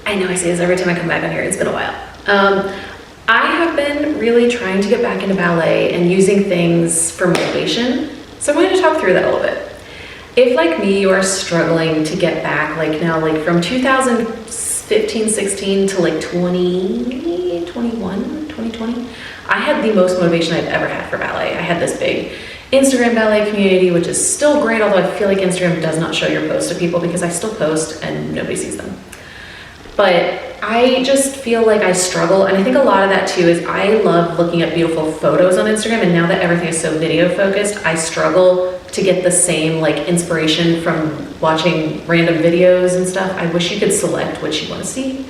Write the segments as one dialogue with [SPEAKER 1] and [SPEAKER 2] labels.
[SPEAKER 1] I know I say this every time I come back on here, it's been a while. I have been really trying to get back into ballet and using things for motivation. So I'm going to talk through that a little bit. If like me, you are struggling to get back, like now, like from 2015, 16 to like 2020, I had the most motivation I've ever had for ballet. I had this big Instagram ballet community, which is still great, although I feel like Instagram does not show your posts to people because I still post and nobody sees them. But I just feel like I struggle, and I think a lot of that too is I love looking at beautiful photos on Instagram, and now that everything is so video focused, I struggle to get the same like inspiration from watching random videos and stuff. I wish you could select what you want to see.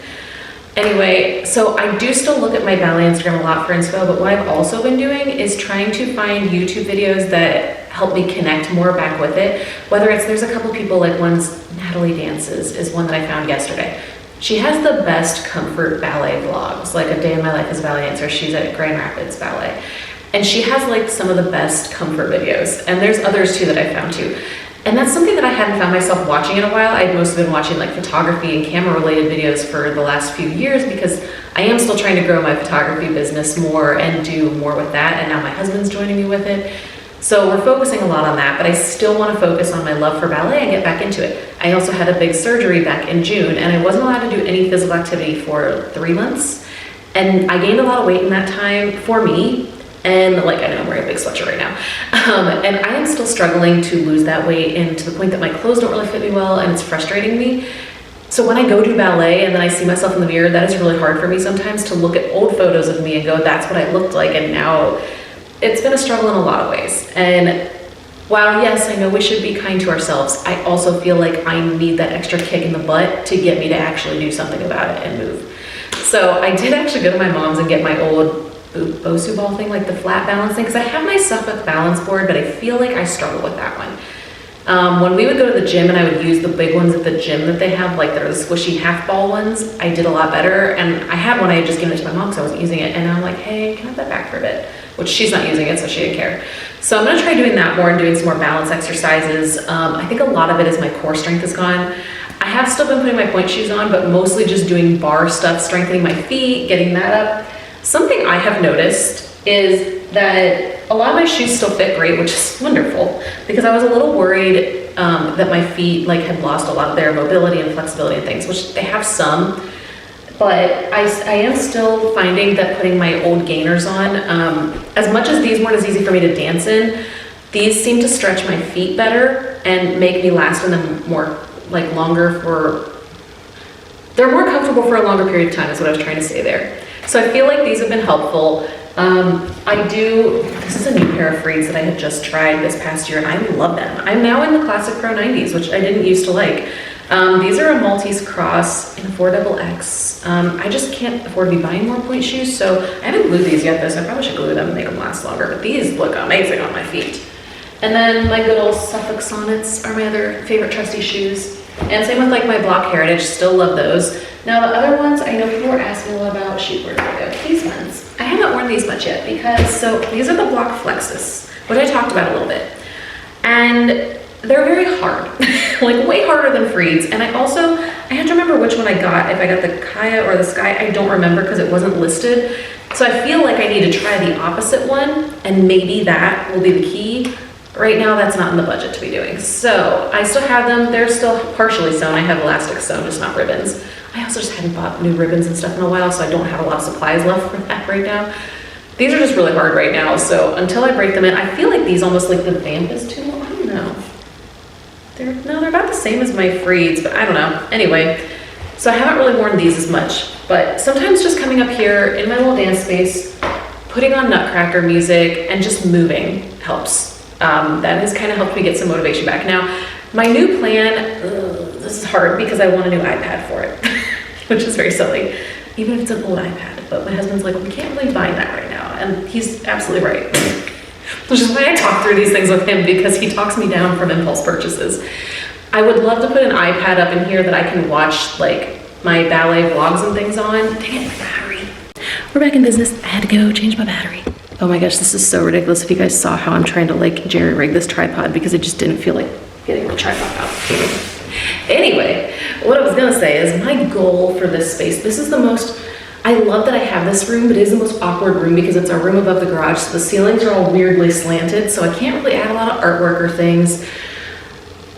[SPEAKER 1] Anyway, so I do still look at my ballet Instagram a lot for inspo, but what I've also been doing is trying to find YouTube videos that help me connect more back with it. Whether it's, there's a couple people, like one's Natalie Dances is one that I found yesterday. She has the best comfort ballet vlogs, like a day in my life as a ballet dancer. She's at Grand Rapids Ballet. And she has like some of the best comfort videos. And there's others too that I found too. And that's something that I hadn't found myself watching in a while. I'd mostly been watching like photography and camera related videos for the last few years because I am still trying to grow my photography business more and do more with that. And now my husband's joining me with it. So we're focusing a lot on that, but I still want to focus on my love for ballet and get back into it. I also had a big surgery back in June and I wasn't allowed to do any physical activity for 3 months. And I gained a lot of weight in that time for me. And like, I know I'm wearing a big sweatshirt right now. And I am still struggling to lose that weight, and to the point that my clothes don't really fit me well and it's frustrating me. So when I go do ballet and then I see myself in the mirror, that is really hard for me sometimes to look at old photos of me and go, that's what I looked like. And now it's been a struggle in a lot of ways. And while yes, I know we should be kind to ourselves, I also feel like I need that extra kick in the butt to get me to actually do something about it and move. So I did actually go to my mom's and get my old Bosu ball thing, like the flat balance thing, because I have my Suffolk balance board, but I feel like I struggle with that one. When we would go to the gym and I would use the big ones at the gym that they have, like they're the squishy half ball ones, I did a lot better. And I had one, I had just given it to my mom because I wasn't using it, and I'm like, hey, can I have that back for a bit? Which she's not using it, so she didn't care. So I'm gonna try doing that more and doing some more balance exercises. I think a lot of it is my core strength is gone. I have still been putting my point shoes on, but mostly just doing bar stuff, strengthening my feet, getting that up. Something I have noticed is that a lot of my shoes still fit great, which is wonderful, because I was a little worried that my feet like had lost a lot of their mobility and flexibility and things, which they have some, but I am still finding that putting my old gainers on, as much as these weren't as easy for me to dance in, these seem to stretch my feet better and make me last in them more, like longer they're more comfortable for a longer period of time is what I was trying to say there. So I feel like these have been helpful. This is a new pair of Freeds that I had just tried this past year and I love them. I'm now in the Classic Pro 90s, which I didn't used to like. These are a Maltese cross in a 4XX. I just can't afford to be buying more point shoes, so I haven't glued these yet though, so I probably should glue them and make them last longer, but these look amazing on my feet. And then my good old Suffolk Sonnets are my other favorite trusty shoes. And same with like my Block Heritage, still love those. Now the other ones, I know people were asking a lot about, shoot, where did I go? These ones. I haven't worn these much yet because, so these are the Block Flexus, which I talked about a little bit. And they're very hard, like way harder than Freeds. And I had to remember which one I got, if I got the Kaya or the Sky, I don't remember because it wasn't listed. So I feel like I need to try the opposite one and maybe that will be the key. Right now, that's not in the budget to be doing. So I still have them. They're still partially sewn. I have elastic sewn, just not ribbons. I also just hadn't bought new ribbons and stuff in a while, so I don't have a lot of supplies left for that right now. These are just really hard right now, so until I break them in, I feel like these almost like the vamp is too long. I don't know. They're about the same as my Freeds, but I don't know. Anyway, so I haven't really worn these as much, but sometimes just coming up here in my little dance space, putting on Nutcracker music and just moving helps. That has kind of helped me get some motivation back. Now, my new plan, this is hard because I want a new iPad for it, which is very silly, even if it's an old iPad. But my husband's like, we can't really buy that right now. And he's absolutely right. Which is why I talk through these things with him, because he talks me down from impulse purchases. I would love to put an iPad up in here that I can watch like my ballet vlogs and things on. Dang it, my battery. We're back in business. I had to go change my battery. Oh my gosh, this is so ridiculous. If you guys saw how I'm trying to like jerry rig this tripod because I just didn't feel like getting the tripod out. Anyway, what I was gonna say is my goal for this space, this is the most, I love that I have this room, but it is the most awkward room because it's our room above the garage, so the ceilings are all weirdly slanted, so I can't really add a lot of artwork or things.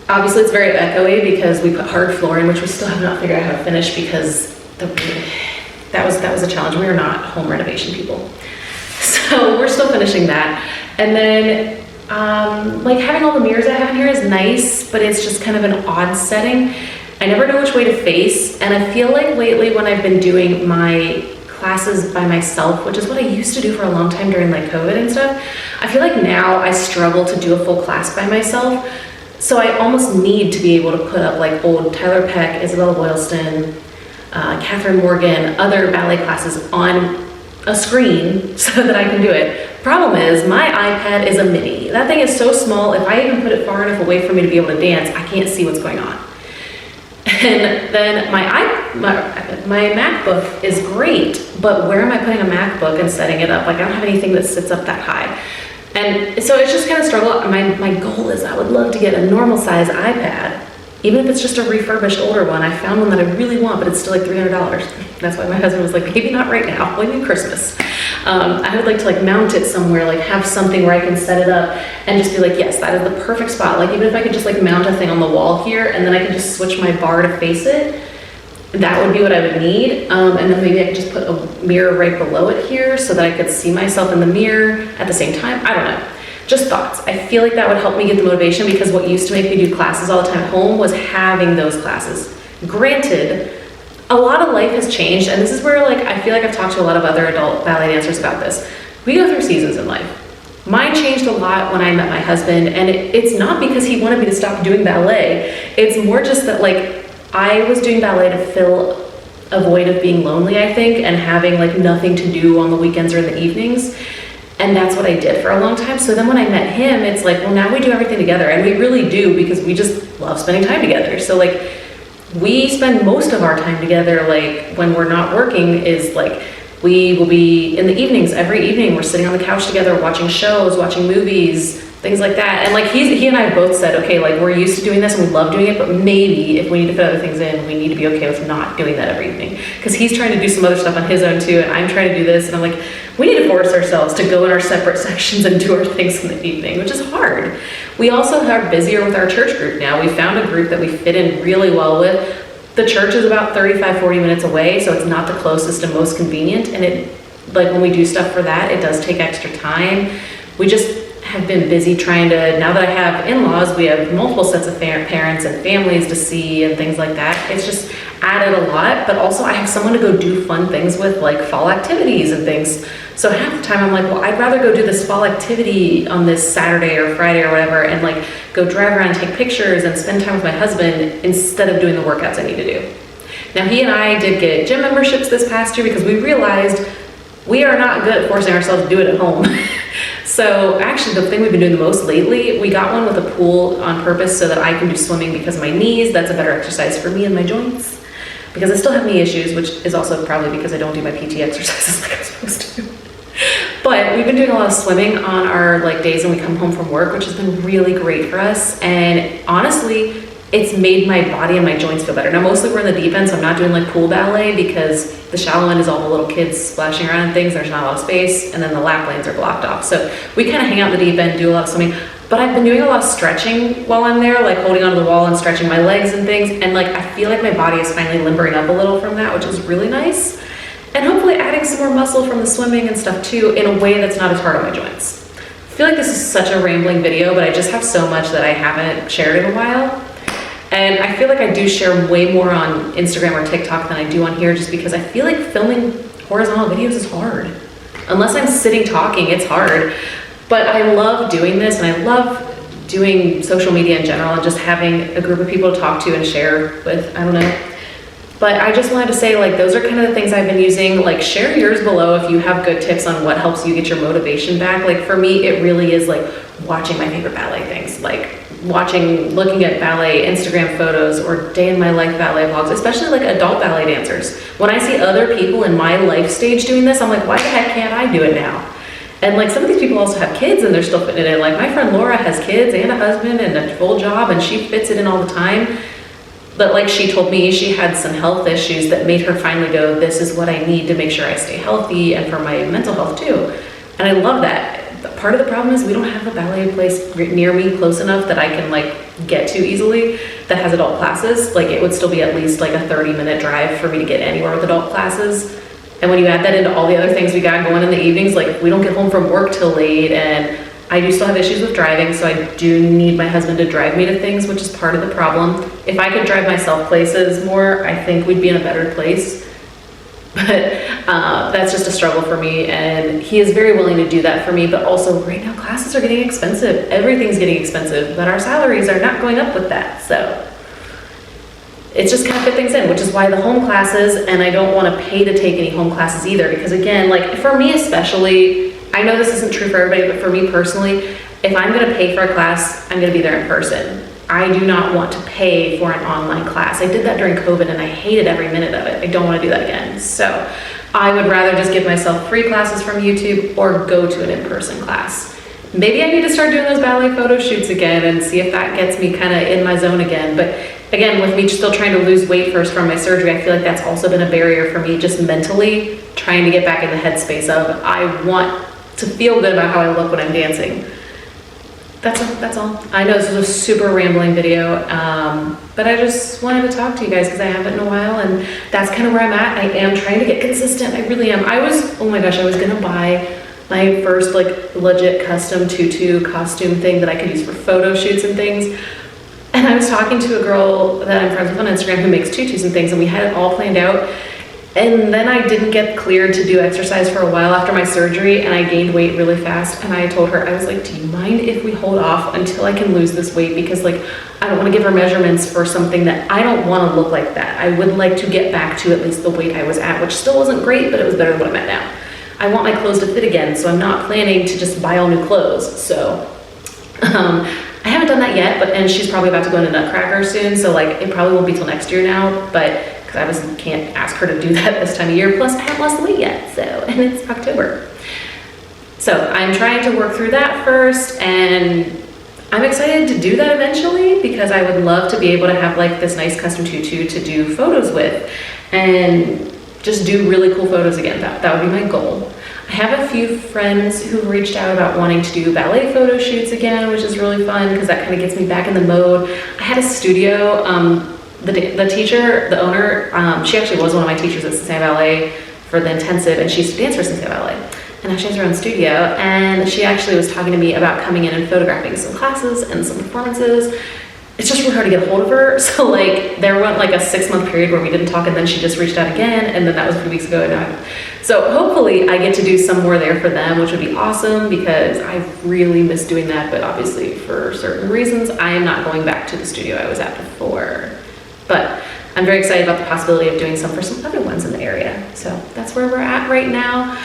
[SPEAKER 1] Obviously, it's very echoey because we put hard flooring, which we still have not figured out how to finish because that was a challenge. We are not home renovation people. So we're still finishing that. And then like having all the mirrors I have in here is nice, but it's just kind of an odd setting. I never know which way to face, and I feel like lately when I've been doing my classes by myself, which is what I used to do for a long time during like COVID and stuff, I feel like now I struggle to do a full class by myself. So I almost need to be able to put up like old Tyler Peck, Isabella Boylston, Catherine Morgan, other ballet classes on a screen so that I can do it. Problem is, my iPad is a mini. That thing is so small, if I even put it far enough away for me to be able to dance, I can't see what's going on. And then my MacBook is great, but where am I putting a MacBook and setting it up? Like I don't have anything that sits up that high. And so it's just kind of struggle. My goal is I would love to get a normal size iPad, even if it's just a refurbished older one. I found one that I really want, but it's still like $300. That's why my husband was like, maybe not right now, maybe Christmas. I would like to like mount it somewhere, like have something where I can set it up and just be like, yes, that is the perfect spot. Like even if I could just like mount a thing on the wall here and then I could just switch my bar to face it, that would be what I would need. And then maybe I could just put a mirror right below it here so that I could see myself in the mirror at the same time. I don't know. Just thoughts. I feel like that would help me get the motivation because what used to make me do classes all the time at home was having those classes. Granted, a lot of life has changed, and this is where like I feel like I've talked to a lot of other adult ballet dancers about this. We go through seasons in life. Mine changed a lot when I met my husband, and it's not because he wanted me to stop doing ballet. It's more just that like I was doing ballet to fill a void of being lonely, I think, and having like nothing to do on the weekends or in the evenings. And that's what I did for a long time. So then when I met him, it's like, well, now we do everything together, and we really do because we just love spending time together. So like we spend most of our time together, like when we're not working is like, we will be in the evenings, every evening we're sitting on the couch together, watching shows, watching movies, things like that. And like he and I both said, okay, like we're used to doing this and we love doing it, but maybe if we need to fit other things in, we need to be okay with not doing that every evening. Because he's trying to do some other stuff on his own too, and I'm trying to do this, and I'm like, we need to force ourselves to go in our separate sections and do our things in the evening, which is hard. We also are busier with our church group now. We found a group that we fit in really well with. The church is about 35-40 minutes away, so it's not the closest and most convenient, and it, like when we do stuff for that, it does take extra time. We just have been busy trying to, now that I have in-laws, we have multiple sets of parents and families to see and things like that. It's just added a lot, but also I have someone to go do fun things with, like fall activities and things. So half the time I'm like, well, I'd rather go do this fall activity on this Saturday or Friday or whatever and like go drive around and take pictures and spend time with my husband instead of doing the workouts I need to do. Now he and I did get gym memberships this past year because we realized we are not good at forcing ourselves to do it at home. So actually the thing we've been doing the most lately, we got one with a pool on purpose so that I can do swimming because of my knees. That's a better exercise for me and my joints because I still have knee issues, which is also probably because I don't do my PT exercises like I'm supposed to do. But we've been doing a lot of swimming on our like days when we come home from work, which has been really great for us. And honestly, it's made my body and my joints feel better. Now, mostly we're in the deep end, so I'm not doing like pool ballet because the shallow end is all the little kids splashing around and things. There's not a lot of space, and then the lap lanes are blocked off. So we kind of hang out in the deep end, do a lot of swimming. But I've been doing a lot of stretching while I'm there, like holding onto the wall and stretching my legs and things. And like I feel like my body is finally limbering up a little from that, which is really nice. And hopefully adding some more muscle from the swimming and stuff too in a way that's not as hard on my joints. I feel like this is such a rambling video, but I just have so much that I haven't shared in a while. And I feel like I do share way more on Instagram or TikTok than I do on here just because I feel like filming horizontal videos is hard. Unless I'm sitting talking, it's hard. But I love doing this and I love doing social media in general and just having a group of people to talk to and share with, I don't know. But I just wanted to say, like, those are kind of the things I've been using. Like, share yours below if you have good tips on what helps you get your motivation back. Like, for me, it really is like watching my favorite ballet things. Like looking at ballet Instagram photos or day in my life ballet vlogs, especially like adult ballet dancers. When I see other people in my life stage doing this, I'm like, why the heck can't I do it now? And like some of these people also have kids and they're still fitting it in. Like my friend Laura has kids and a husband and a full job and she fits it in all the time. But like she told me, she had some health issues that made her finally go, this is what I need to make sure I stay healthy and for my mental health too. And I love that. But part of the problem is we don't have a ballet place near me close enough that I can like get to easily that has adult classes. Like it would still be at least like a 30-minute drive for me to get anywhere with adult classes. And when you add that into all the other things we got going in the evenings, like we don't get home from work till late, and I do still have issues with driving, so I do need my husband to drive me to things, which is part of the problem. If I could drive myself places more, I think we'd be in a better place. But that's just a struggle for me, and he is very willing to do that for me. But also right now classes are getting expensive. Everything's getting expensive, but our salaries are not going up with that. So it's just kind of fit things in, which is why the home classes, and I don't want to pay to take any home classes either, because again, like for me especially, I know this isn't true for everybody, but for me personally, if I'm going to pay for a class, I'm going to be there in person. I do not want to pay for an online class. I did that during COVID and I hated every minute of it. I don't want to do that again. So I would rather just give myself free classes from YouTube or go to an in-person class. Maybe I need to start doing those ballet photo shoots again and see if that gets me kind of in my zone again. But again, with me still trying to lose weight first from my surgery, I feel like that's also been a barrier for me, just mentally trying to get back in the headspace of I want to feel good about how I look when I'm dancing. That's all. I know this is a super rambling video, but I just wanted to talk to you guys because I haven't in a while, and that's kind of where I'm at. I am trying to get consistent. I really am. Oh my gosh, I was gonna buy my first like legit custom tutu costume thing that I could use for photo shoots and things. And I was talking to a girl that I'm friends with on Instagram who makes tutus and things, and we had it all planned out. And then I didn't get cleared to do exercise for a while after my surgery, and I gained weight really fast. And I told her, I was like, do you mind if we hold off until I can lose this weight? Because like, I don't want to give her measurements for something that I don't want to look like that. I would like to get back to at least the weight I was at, which still wasn't great, but it was better than what I'm at now. I want my clothes to fit again, so I'm not planning to just buy all new clothes. So I haven't done that yet, and she's probably about to go into Nutcracker soon, so like it probably won't be till next year now, but because I can't ask her to do that this time of year. Plus I haven't lost the weight yet, so, and it's October. So I'm trying to work through that first, and I'm excited to do that eventually because I would love to be able to have like this nice custom tutu to do photos with and just do really cool photos again. That would be my goal. I have a few friends who reached out about wanting to do ballet photo shoots again, which is really fun because that kind of gets me back in the mode. I had a studio, the teacher, the owner, she actually was one of my teachers at Cincinnati Ballet for the intensive, and she used to dance for Cincinnati Ballet. And now she has her own studio, and she actually was talking to me about coming in and photographing some classes and some performances. It's just really hard to get a hold of her. So like there went like a 6-month period where we didn't talk, and then she just reached out again, and then that was a few weeks ago. And so hopefully I get to do some more there for them, which would be awesome because I really miss doing that. But obviously for certain reasons, I am not going back to the studio I was at before. But I'm very excited about the possibility of doing some for some other ones in the area. So that's where we're at right now.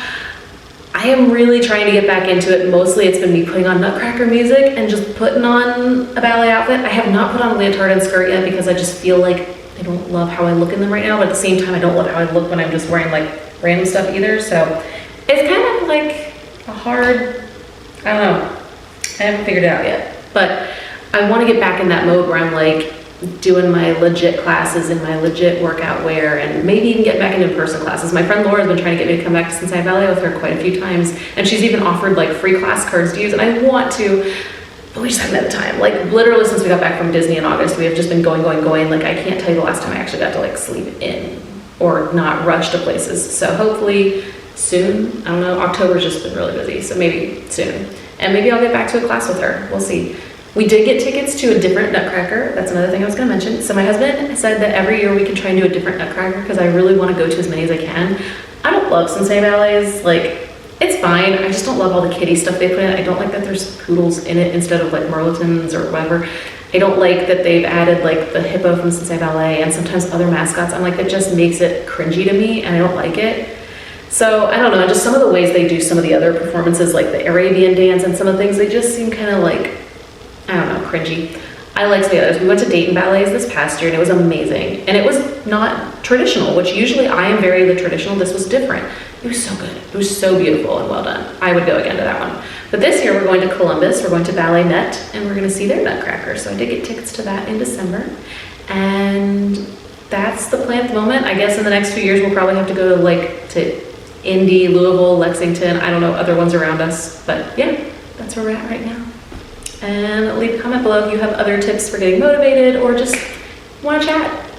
[SPEAKER 1] I am really trying to get back into it. Mostly it's been me putting on Nutcracker music and just putting on a ballet outfit. I have not put on a leotard and skirt yet because I just feel like I don't love how I look in them right now, but at the same time I don't love how I look when I'm just wearing like random stuff either. So it's kind of like a hard, I don't know, I haven't figured it out yet. But I want to get back in that mode where I'm like doing my legit classes in my legit workout wear, and maybe even get back into in-person classes. My friend Laura has been trying to get me to come back to Cincinnati Ballet with her quite a few times, and she's even offered like free class cards to use, and I want to, but we just haven't had the time. Like literally since we got back from Disney in August, we have just been going. Like I can't tell you the last time I actually got to like sleep in or not rush to places. So hopefully soon, I don't know, October's just been really busy, so maybe soon. And maybe I'll get back to a class with her, we'll see. We did get tickets to a different Nutcracker. That's another thing I was gonna mention. So my husband said that every year we can try and do a different Nutcracker because I really wanna go to as many as I can. I don't love Cincinnati Ballets, like, it's fine. I just don't love all the kiddie stuff they put in. I don't like that there's poodles in it instead of like Merlotons or whatever. I don't like that they've added like the hippo from Cincinnati Ballet and sometimes other mascots. I'm like, it just makes it cringy to me and I don't like it. So I don't know, just some of the ways they do some of the other performances like the Arabian dance and some of the things, they just seem kind of like, I don't know, cringy. I liked the others. We went to Dayton Ballets this past year and it was amazing. And it was not traditional, which usually I am very the traditional. This was different. It was so good. It was so beautiful and well done. I would go again to that one. But this year we're going to Columbus. We're going to Ballet Net and we're going to see their Nutcracker. So I did get tickets to that in December. And that's the plan at the moment. I guess in the next few years, we'll probably have to go to Indy, Louisville, Lexington, I don't know, other ones around us. But yeah, that's where we're at right now. And leave a comment below if you have other tips for getting motivated or just want to chat.